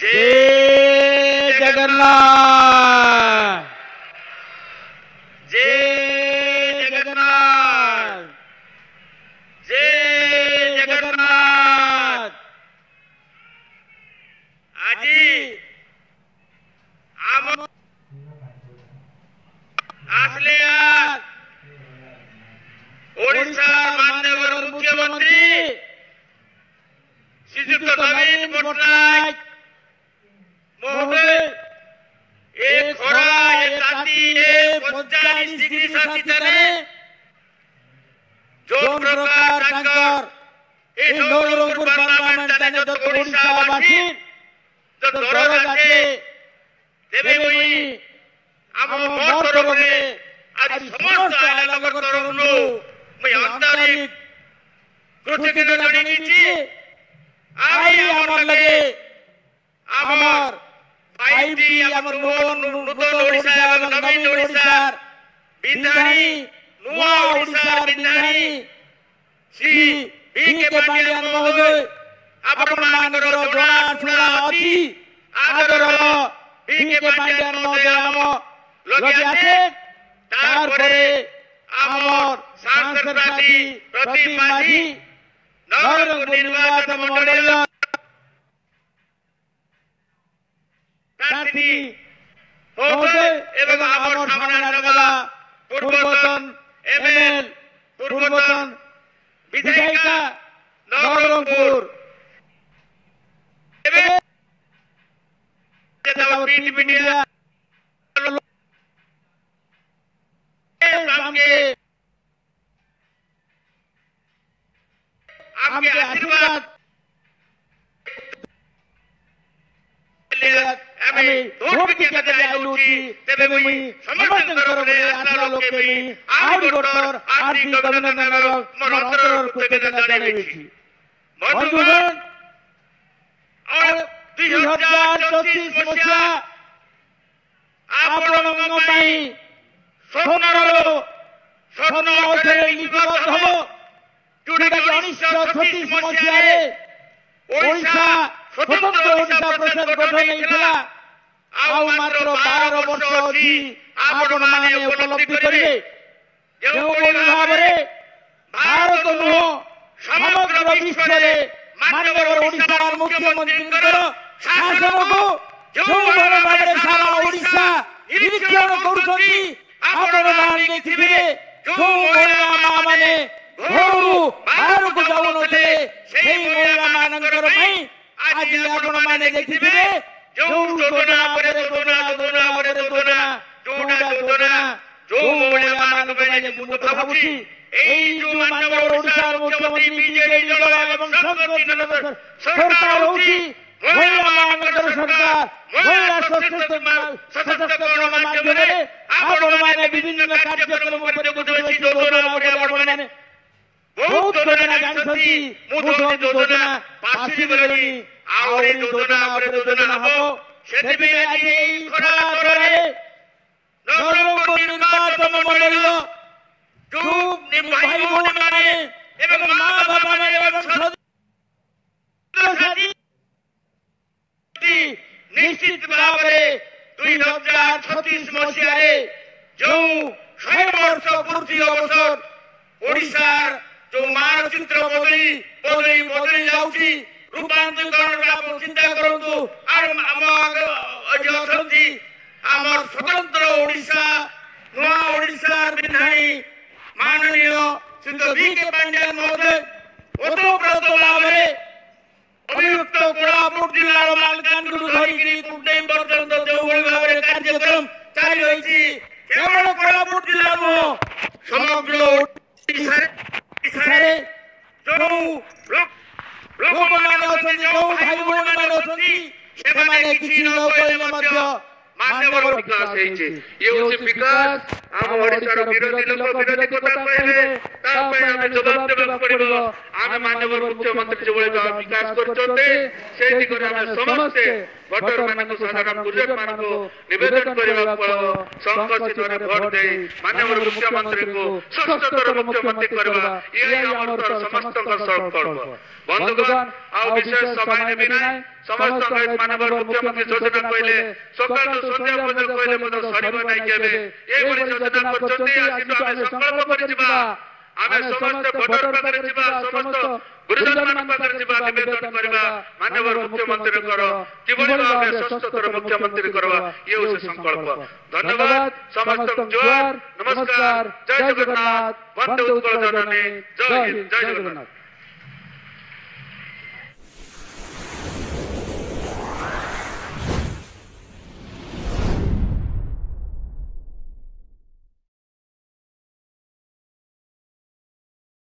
जय जगन्नाथ, जय जगन्नाथ, जय जगन्नाथ। आज आसले ओडिशा माननीय मुख्यमंत्री श्रीयुक्त नवीन पट्टनायक महोदय एक खरा एक ताती 45 डिग्री सेल्सियस जोन प्रकार टंकर ए नवरंगपुर पार्लियामेंट ताने तो ओडिशा वासी तो दरज आछे तेबे मुई आम मोर रे आज समस्त आलोक करनु मुई आंतरिक कृतज्ञता जणाइछि। आई हमर लगे हमर 5T हमर नूतन ओडिशा एवं नवीन ओडिशा बिंदाणी नुआ ओडिशा बिंदाणी श्री बीके पांड्यान महोदय आपण मानकर जणा शुणा अति आदर बीके पांड्यान महोदय हम लगे आछे। तार परे हमर सांसद प्रदीप माझी नवरंगपुर निर्वाचन मंडल प्रार्थी महोदय एवं हमर सामने लगा पूर्वतन एमएल पूर्वतन विधायिका नवरंगपुर मीडिया आपके आशीर्वाद हमें धोख के कहते आलू थी तेरे मुई समर्थन करो रे आसरा लोग के मी आउट डॉक्टर आरती अभिनंदन मोर अंतर कृतज्ञता जणाइछि। बंधुगण और 2034 मसिया आपनଙ୍କ ପାଇଁ ସ୍ୱପ୍ନ ଅଧରେ ଲିପିବଦ୍ଧ ହେବ जोटा 1936 मसीह ओडिशा स्वतंत्र ओडिशा परिषद गठन होता आउ मात्र 12 वर्ष अच्छी आपण माने उपलब्धि करेंगे जो भाव में भारत नुह समग्र विश्व में माननीय ओडिशा मुख्यमंत्री शासन को जो भाव में सारा ओडिशा निरीक्षण करुछंती आपण माने देखिबे जो महिला मां माने घरू बाहर को जाऊ नथे सेही महिला मानकर पई आज आपण माने देखिबे जो योजना परे योजना योजना परे योजना जोडा योजना जो महिला मानक पई मुझे भाबुची एई जो मानव ओडिशा मुख्यमंत्री बीजेपी दल एवं संसद सरकार होची महिला मानकर सरकार महिला सशक्तिकरण माध्यम रे आपण माने विभिन्न कार्यक्रम परे बुझेछि योजना आपण माने बहुत योजना जानछंती मुझे योजना पासी बेलनी आउरी योजना पर योजना हो सेति में आज एई खरा करे नवरंगपुर निर्वाचन मंडल जो भाई भौणी माने एवं मां बाबा माने एवं सदस्य निश्चित भाव में 2036 मसीह जो 100 वर्ष पूर्ति अवसर ओडिशा जो मानचित्र बदली जाउची रूपांतरीकरण आप चिंता करंतु आम स्वतंत्र ओडिशा नुआ ओडिशा बिन्हाई माननीय श्री बीके पांड्यान महोदय ओतप्रोत भाव में अभियुक्त कोल्हापुर जिला मालकानगिरी धरिकी कुंडेम पर्यंत जो भाव में कार्यक्रम चालू होइछि केवल कोल्हापुर जिला नुह समग्र ओडिशा जो लोक माने अछंती जो भाई भौणी माने अछंती सेमाने किछि न कइले मध्य मानव विकास होइछि ये होछि विकास हम ओडिसा रो विरोधी लोक विरोधी कथा कहले ता पय हम जवाब देबा पड़िबो हम मानव मुख्यमंत्री जो विकास करछते सेहि करे हम समस्त भोटर मानक साधारण गुजर मानक निवेदन करबा पड़ो संकल्पित रे भोट दे मानव मुख्यमंत्री को सशक्त मुख्यमंत्री करबा ये हमर समस्त संकल्प बंधुगण आ विशेष समय में नहीं समस्त मानव मुख्यमंत्री योजना कहले सकाल संध्या पर्यंत कहले मत सरीब नै केबे ए बड़ी योजना करछन्ती आज आमे संकल्प करिबा आमे समस्त भोटर पाखरे जिबा समस्त गुरुजन मान पाखरे जिबा निवेदन करबा माननीय मुख्यमंत्री करो किबड़ी भाबे सशस्त्र मुख्यमंत्री करबा ये होছে संकल्प धन्यवाद समस्त जोहार नमस्कार जय जगन्नाथ वंदे उत्कल जननी जय हिंद जय जगन्नाथ।